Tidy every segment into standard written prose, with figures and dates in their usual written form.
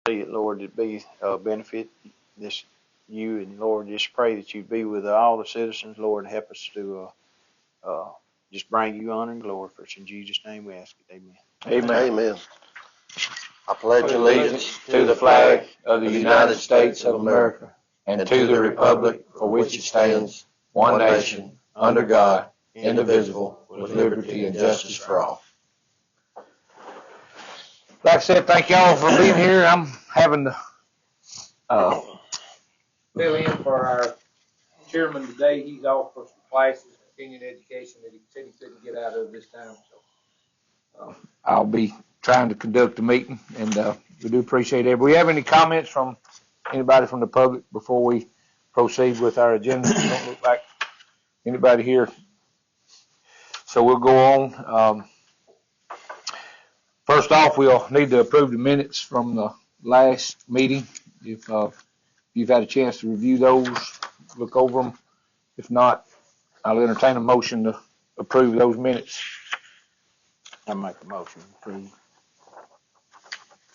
see it, Lord, to be benefit this you, and Lord, just pray that you be with all the citizens, Lord, and help us to just bring you honor and glory. For it's in Jesus' name we ask it. Amen. Amen. Amen. I pledge Allegiance to the flag of the United States of America and to the republic for which it stands, one nation, under God, indivisible, with liberty and justice for all. Like I said, thank y'all for being here. I'm having to fill in for our chairman today. He's off for some classes, continuing education that he said he couldn't get out of this time. So I'll be trying to conduct the meeting, and we do appreciate it. Do we have any comments from anybody from the public before we proceed with our agenda? Don't look like anybody here. So we'll go on. First off, we'll need to approve the minutes from the last meeting. If you've had a chance to review those, look over them. If not, I'll entertain a motion to approve those minutes. I make the motion to approve.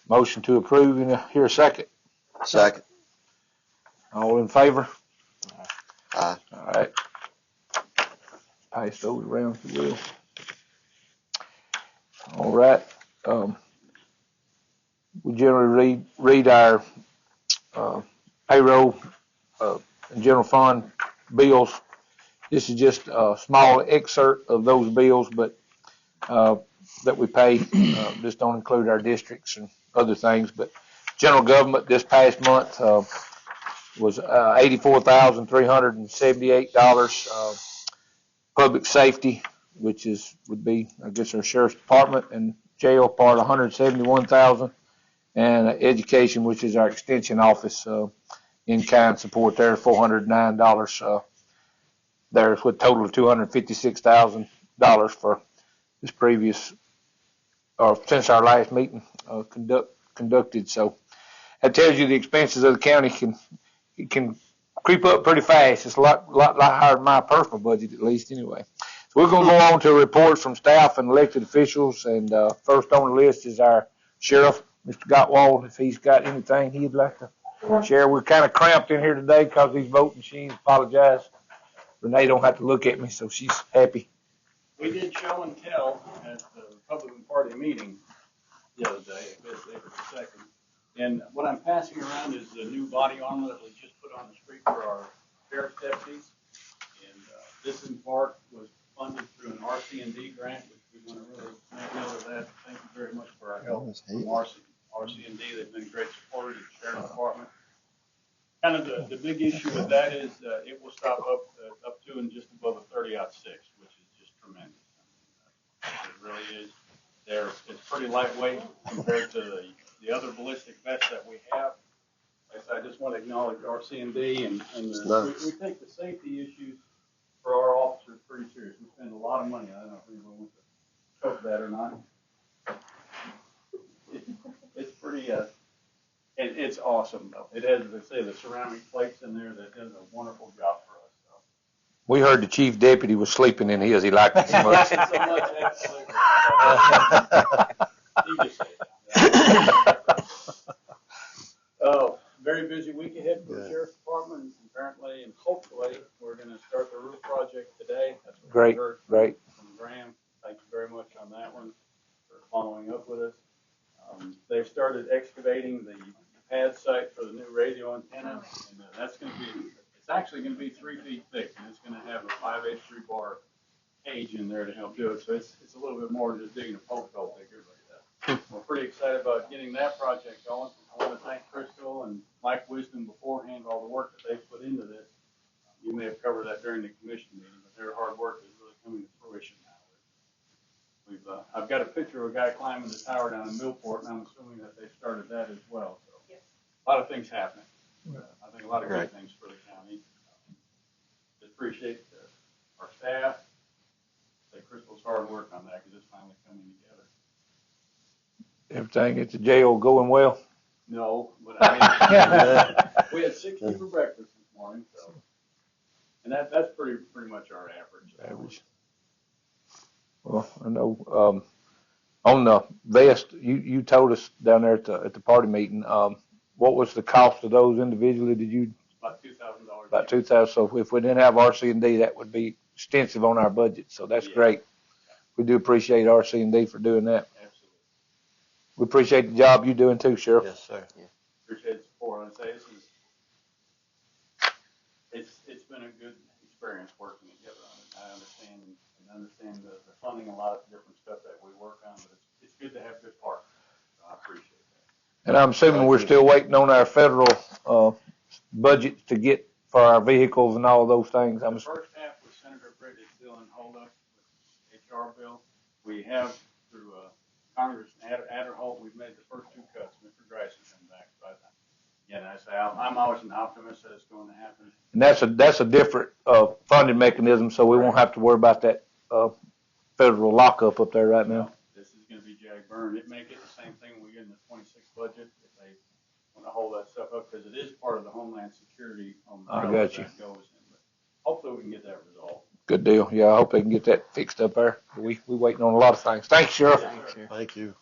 Motion to approve, and here a second. Second. All in favor? Aye. All right. Pass those around if you will. All right. We generally read our payroll and general fund bills. This is just a small excerpt of those bills, but that we pay. Just don't include our districts and other things. But general government this past month was $84,378. Public safety, which would be, I guess, our sheriff's department, and jail part, $171,000, and education, which is our extension office, in-kind support there, $409. There's with a total of $256,000 for this previous, or since our last meeting conducted. So that tells you the expenses of the county can creep up pretty fast. It's a lot higher than my personal budget, at least anyway. So we're going to go on to reports from staff and elected officials, and first on the list is our sheriff, Mr. Gottwald, if he's got anything he'd like to share. We're kind of cramped in here today because of these voting machines. Apologize. Renee don't have to look at me, so she's happy. We did show and tell at the Republican Party meeting the other day, April 2nd. And what I'm passing around is the new body armor that we just put on the street for our sheriff's deputies. And this in part was funded through an RC&D grant, which we want to really make note of that. Thank you very much for our help from RC&D. They've been great supporters of the sheriff's department. Kind of the big issue with that is it will stop up to and just above a 30-06, which is just tremendous. It really is. It's pretty lightweight compared to the other ballistic vests that we have. I just want to acknowledge RC&D and we take the safety issues for our officers pretty serious. We spend a lot of money. I don't know if anyone wants to cover that or not. It's pretty, and it's awesome though. It has, as I say, the ceramic plates in there that does a wonderful job for us. So. We heard the chief deputy was sleeping in his. He liked it so much. Oh, very busy week ahead for the sheriff's department. Apparently and hopefully we're going to start the roof project today. That's what we heard from Graham. Thank you very much on that one for following up with us. They've started excavating the pad site for the new radio antenna, and that's going to be, it's actually going to be 3 feet thick, and it's going to have a 5/8 rebar cage in there to help do it. So it's a little bit more than just digging a poke hole digger. But we're pretty excited about getting that project going. I want to thank Crystal and Mike Wisdom beforehand, all the work that they've put into this. You may have covered that during the commission meeting, but their hard work is really coming to fruition now. I've got a picture of a guy climbing the tower down in Millport, and I'm assuming that they started that as well. So yes. A lot of things happening. I think a lot of great things for the county. Just appreciate our staff, Crystal's hard work on that because it's finally coming together. Everything at the jail going well? No, but I mean, we had 60 for breakfast this morning, so and that's pretty much our average. Well, I know On the vest, you told us down there at the party meeting, what was the cost of those individually? Did you? About $2,000. About 2,000. So if we didn't have RC&D, that would be extensive on our budget. So that's Yeah. great. We do appreciate RC&D for doing that. Absolutely. We appreciate the job you're doing too, Sheriff. Yes, sir. Appreciate the support. I'd say it's been a good experience working together on it. I understand the funding, a lot of different stuff that we work on, but it's good to have good partners. So I appreciate that. And I'm assuming we're still waiting on our federal budgets to get for our vehicles and all those things. The first half with Senator Britt is still in holdup with HR bill. We have through Congress Adderholt, we've made the first 2 cuts. Mr. Grice has come back, but again, I'm always an optimist that it's going to happen. And that's a different funding mechanism, so we won't have to worry about that federal lockup up there right now. This is going to be jag burn. It may get the same thing we get in the 26 budget if they want to hold that stuff up, because it is part of the Homeland Security. I got you. That goes in, but hopefully we can get that resolved. Good deal. Yeah, I hope they can get that fixed up there. We waiting on a lot of things. Thanks, Sheriff. Thank you.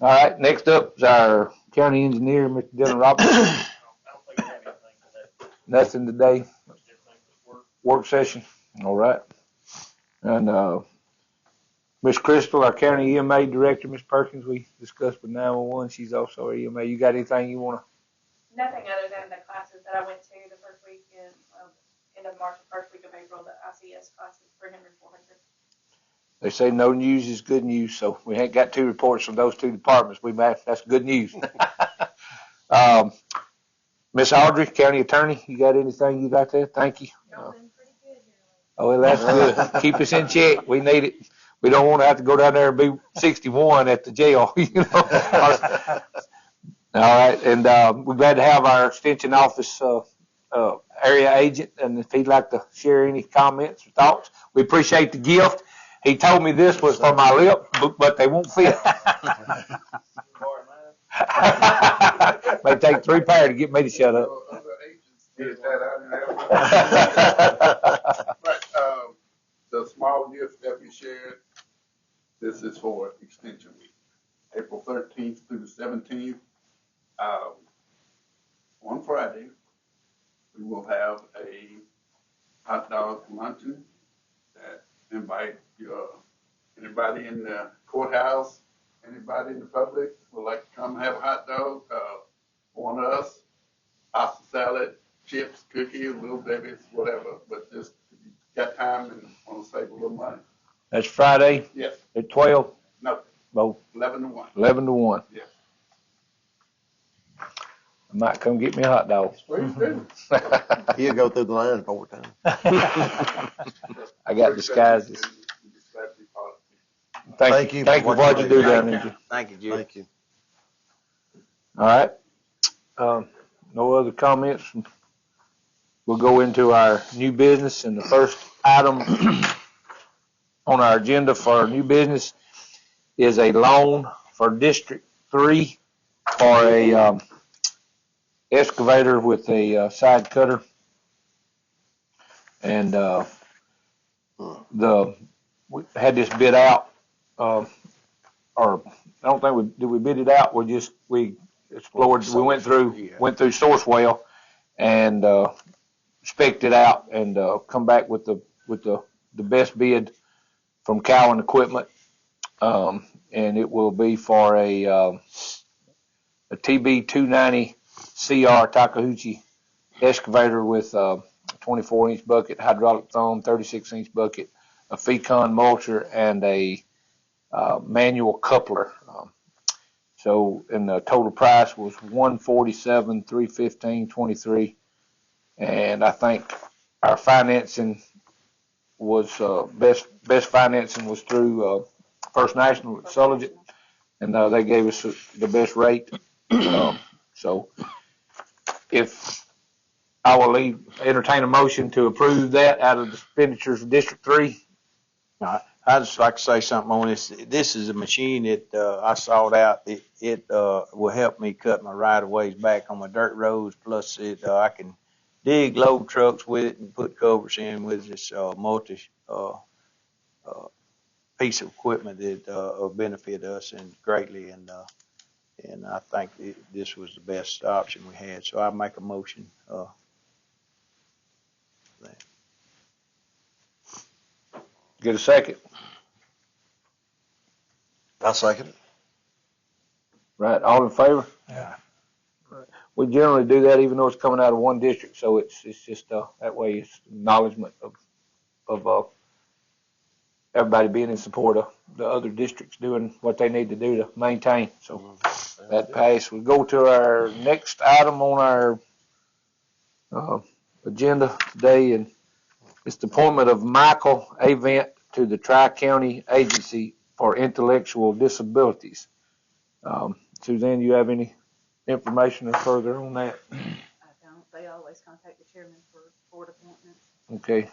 All right, next up is our county engineer, Mr. Dylan Roberts. I don't think we have anything today. Nothing today. Everything was work. Work session. All right. And Miss Crystal, our county EMA director, Miss Perkins, we discussed with 911. She's also our EMA. You got anything you want to? Nothing other than the classes that I went to the first week in end of March, the first week of April, the ICS classes, 300, 400. They say no news is good news, so we ain't got 2 reports from those 2 departments. That's good news. Miss Audrey, county attorney, you got anything you got there? Thank you. Y'all been pretty good here. Oh, well, that's good. Keep us in check. We need it. We don't want to have to go down there and be 61 at the jail, you know. All right, and we're glad to have our extension office area agent, and if he'd like to share any comments or thoughts, we appreciate the gift. He told me this was for my lip, but they won't fit. May take 3 pair to get me to shut up. The small gift that we shared, this is for extension week, April 13th through the 17th. On Friday, we will have a hot dog luncheon that invite anybody in the courthouse, anybody in the public would like to come have a hot dog, on us, pasta salad, chips, cookies, little babies, whatever, but just if you got time and want to save a little money. That's Friday Yes, at 12? no, Oh, 11 to 1. 11 to 1. Yes. I might come get me a hot dog. Please do. He'll go through the line 4 times. I got disguises. Thank you. Thank you for what you do down there. Thank you, Jim. Thank you. All right. No other comments? We'll go into our new business, and the first item on our agenda for new business is a loan for District 3 for a excavator with a side cutter. And we had this bid out, or I don't think did we bid it out? We explored. We went through Sourcewell and spec'd it out and come back with the best bid from Cowan Equipment, and it will be for a TB 290 CR Takeuchi excavator with a 24-inch bucket, hydraulic thumb, 36-inch bucket, a Fecon mulcher, and a manual coupler. And the total price was $147,315.23, and I think our financing was best financing was through First National at Sulligent, and they gave us the best rate. So if I will entertain a motion to approve that out of the expenditures of District 3. I'd just like to say something on this. This is a machine that I sought out. It will help me cut my right-of-ways back on my dirt roads. Plus, I can dig load trucks with it and put covers in with this multi piece of equipment that will benefit us and greatly, and I think this was the best option we had. So I make a motion. Get a second. I second it. Right, all in favor? Yeah. Right. We generally do that even though it's coming out of one district, so it's just, that way it's acknowledgement of everybody being in support of the other districts doing what they need to do to maintain. So that passed. We go to our next item on our agenda today, and it's the appointment of Michael Avent to the Tricounty Agency for Intellectual Disabilities. Suzanne, you have any information or further on that? I don't. They always contact the chairman for board appointments. Okay.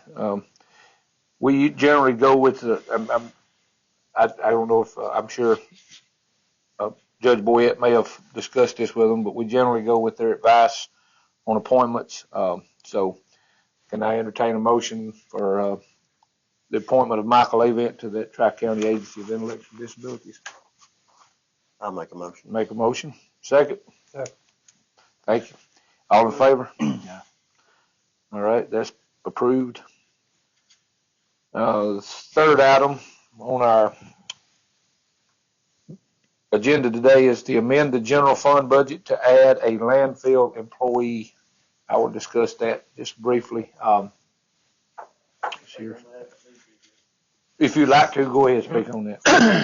We generally go with I don't know if, I'm sure Judge Boyette may have discussed this with them, but we generally go with their advice on appointments. So can I entertain a motion for the appointment of Michael Avent to the Tri-County Agency of Intellectual Disabilities? I'll make a motion. Make a motion. Second? Second. Thank you. All in favor? Yeah. All right, that's approved. The third item on our agenda today is to amend the general fund budget to add a landfill employee. I will discuss that just briefly. If you'd like to, go ahead and speak on that.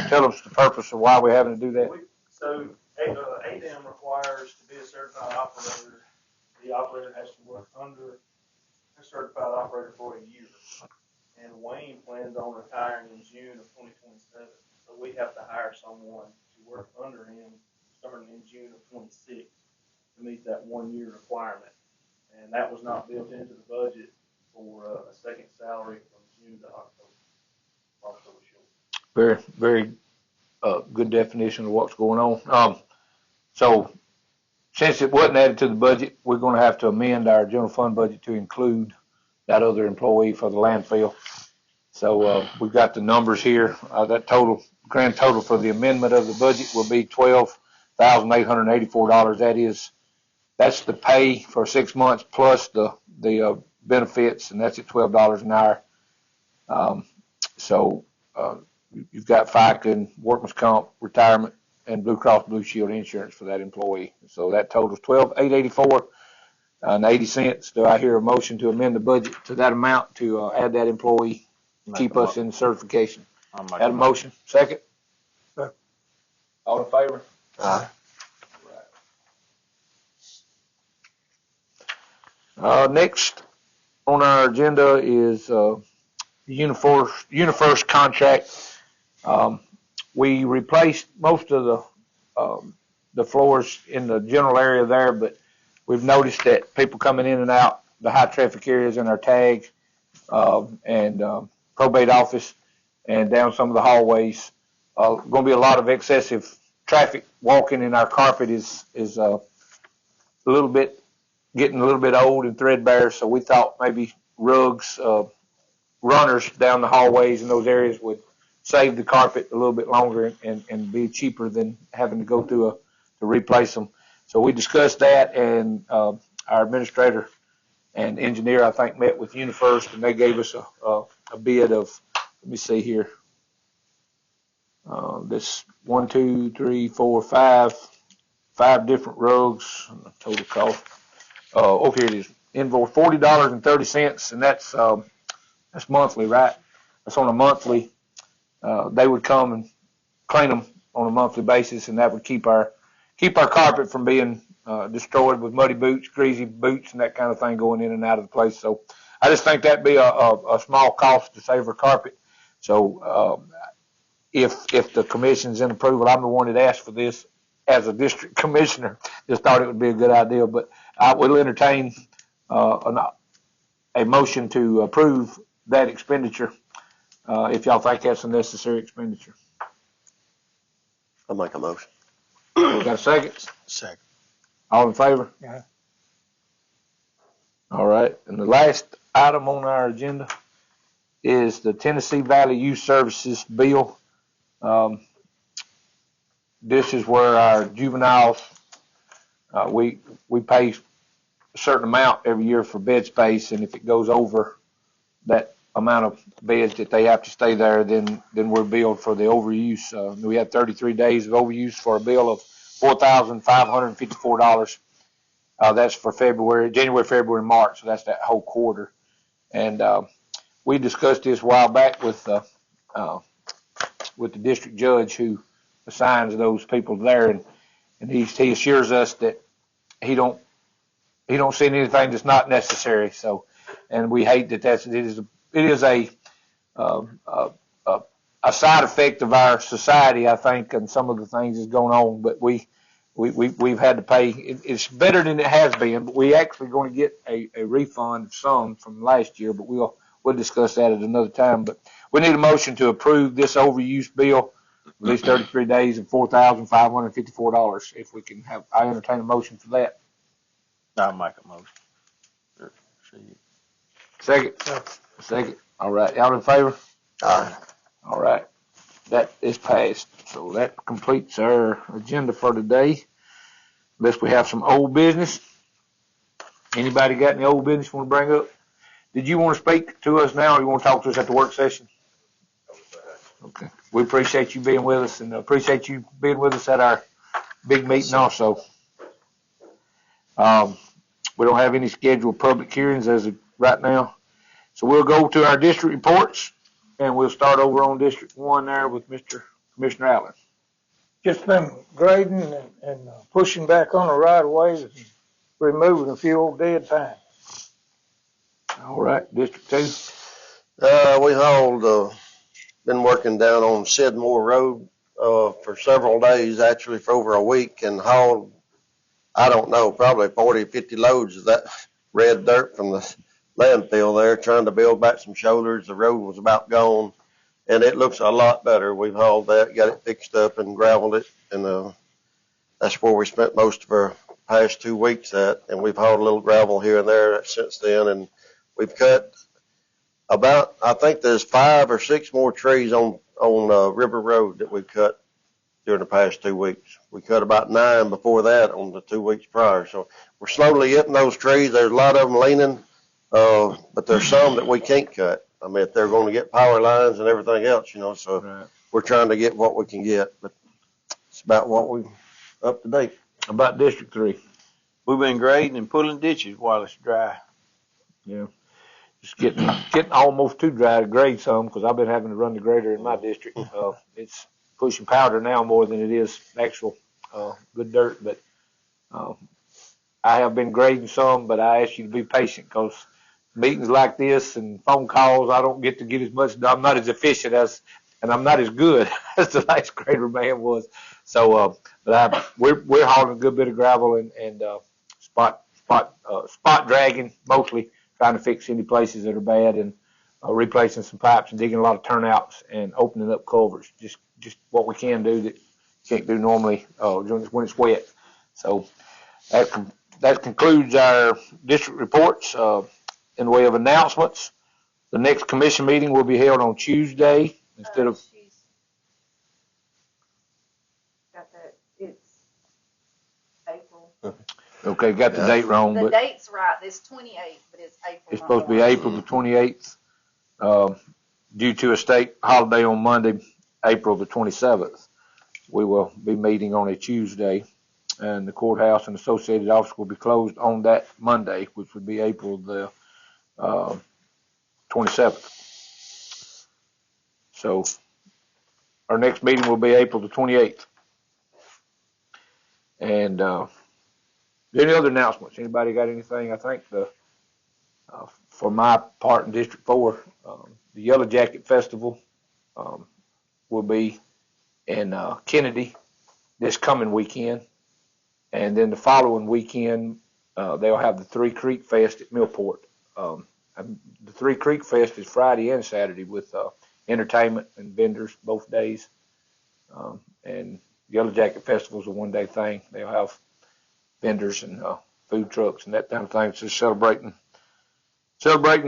Tell us the purpose of why we're having to do that. So ADM requires to be a certified operator. The operator has to work under a certified operator for a year. And Wayne plans on retiring in June of 2027. So we have to hire someone to work under him starting in June of 26 to meet that 1 year requirement. And that was not built into the budget for a second salary from June to October. Very, very good definition of what's going on. So since it wasn't added to the budget, we're going to have to amend our general fund budget to include that other employee for the landfill. So we've got the numbers here. That grand total for the amendment of the budget will be $12,884. That's the pay for 6 months plus the benefits, and that's at $12 an hour. So you've got FICA and workman's comp, retirement, and Blue Cross Blue Shield insurance for that employee. So that totals $12,884.80. Do I hear a motion to amend the budget to that amount to add that employee, keep us in certification? Add a motion. Second? Second. All in favor? Aye. Next on our agenda is UniFirst contract. We replaced most of the floors in the general area there, but we've noticed that people coming in and out the high traffic areas in our tag and probate office and down some of the hallways, going to be a lot of excessive traffic walking, and our carpet is getting a little bit old and threadbare. So we thought maybe rugs, runners down the hallways in those areas would save the carpet a little bit longer and be cheaper than having to go through to replace them. So we discussed that, and our administrator and engineer, I think, met with UniFirst, and they gave us a bid of, let me see here, this 1, 2, 3, 4, 5 different rugs, total cost. Here it is. Invoice $40.30, and that's monthly, right? That's on a monthly. They would come and clean them on a monthly basis, and that would keep our carpet from being destroyed with muddy boots, greasy boots, and that kind of thing going in and out of the place. So I just think that'd be a small cost to save our carpet. So if the commission's in approval, I'm the one that asked for this as a district commissioner. Just thought it would be a good idea, but I will entertain a motion to approve that expenditure if y'all think that's a necessary expenditure. I'll make a motion. Got a second? Second. All in favor? Yeah. All right. And the last item on our agenda is the Tennessee Valley Youth Services bill. This is where our juveniles, we pay a certain amount every year for bed space, and if it goes over that amount of beds that they have to stay there, then we're billed for the overuse. We had 33 days of overuse for a bill of $4,554. That's for January, February, March, so that's that whole quarter. And we discussed this a while back with the district judge who assigns those people there, and he assures us that he don't see anything that's not necessary. So, and we hate that it is a side effect of our society, I think, and some of the things that's going on. But we've had to pay. It's better than it has been, but we actually going to get a refund of some from last year. But we'll discuss that at another time. But we need a motion to approve this overuse bill, at least 33 days and $4,554. If we can have, I entertain a motion for that. I'll make a motion. Second. All right. Y'all in favor? Aye. All right. That is passed. So that completes our agenda for today. Unless we have some old business. Anybody got any old business you want to bring up? Did you want to speak to us now, or you want to talk to us at the work session? Okay. We appreciate you being with us, and appreciate you being with us at our big meeting also. We don't have any scheduled public hearings as of right now. So we'll go to our district reports, and we'll start over on District 1 there with Mr. Commissioner Allen. Just been grading and pushing back on the right of ways and removing a few old dead pines. All right, District 2. We hauled, been working down on Sidmore Road, for several days, actually for over a week, and hauled, I don't know, probably 40 or 50 loads of that red dirt from the landfill there, trying to build back some shoulders. The road was about gone, and it looks a lot better. We've hauled that, got it fixed up and graveled it, and that's where we spent most of our past 2 weeks at, and we've hauled a little gravel here and there since then, and we've cut about, I think there's 5 or 6 more trees on River Road that we've cut during the past 2 weeks. We cut about 9 before that on the 2 weeks prior. So we're slowly getting those trees. There's a lot of them leaning, but there's some that we can't cut. I mean, if they're going to get power lines and everything else, so right. We're trying to get what we can get, but it's about what we up to date. About District 3. We've been grading and pulling ditches while it's dry. Yeah. Just getting almost too dry to grade some, because I've been having to run the grader in my district. It's pushing powder now more than it is actual good dirt, but I have been grading some, but I ask you to be patient, because meetings like this and phone calls, I don't get as much. I'm not as efficient and I'm not as good as the last grader man was. So, but we're hauling a good bit of gravel and spot dragging, mostly trying to fix any places that are bad, and replacing some pipes and digging a lot of turnouts and opening up culverts. Just what we can do that you can't do normally when it's wet. So that concludes our district reports. In the way of announcements, the next commission meeting will be held on Tuesday instead of. Got that. It's April. Okay, got the date wrong. The but date's right. It's 28th, but it's April. It's supposed to be April the 28th, due to a state holiday on Monday, April the 27th. We will be meeting on a Tuesday, and the courthouse and associated office will be closed on that Monday, which would be April the 27th. So our next meeting will be April the 28th. And any other announcements? Anybody got anything? I think for my part in District 4, the Yellow Jacket Festival will be in Kennedy this coming weekend. And then the following weekend, they'll have the Three Creek Fest at Millport. The Three Creek Fest is Friday and Saturday with entertainment and vendors both days. And Yellow Jacket Festival is a one-day thing. They'll have vendors and food trucks and that kind of thing. So celebrating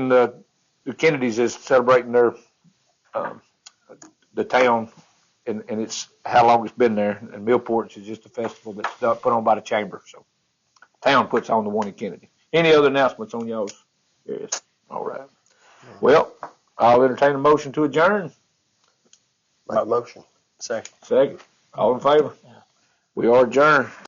the the Kennedys is celebrating their, the town, and it's how long it's been there. And Millports is just a festival that's put on by the chamber. So town puts on the one in Kennedy. Any other announcements on y'all's areas? All right. Well, I'll entertain a motion to adjourn. Make a motion. Second. Second. All in favor? We are adjourned.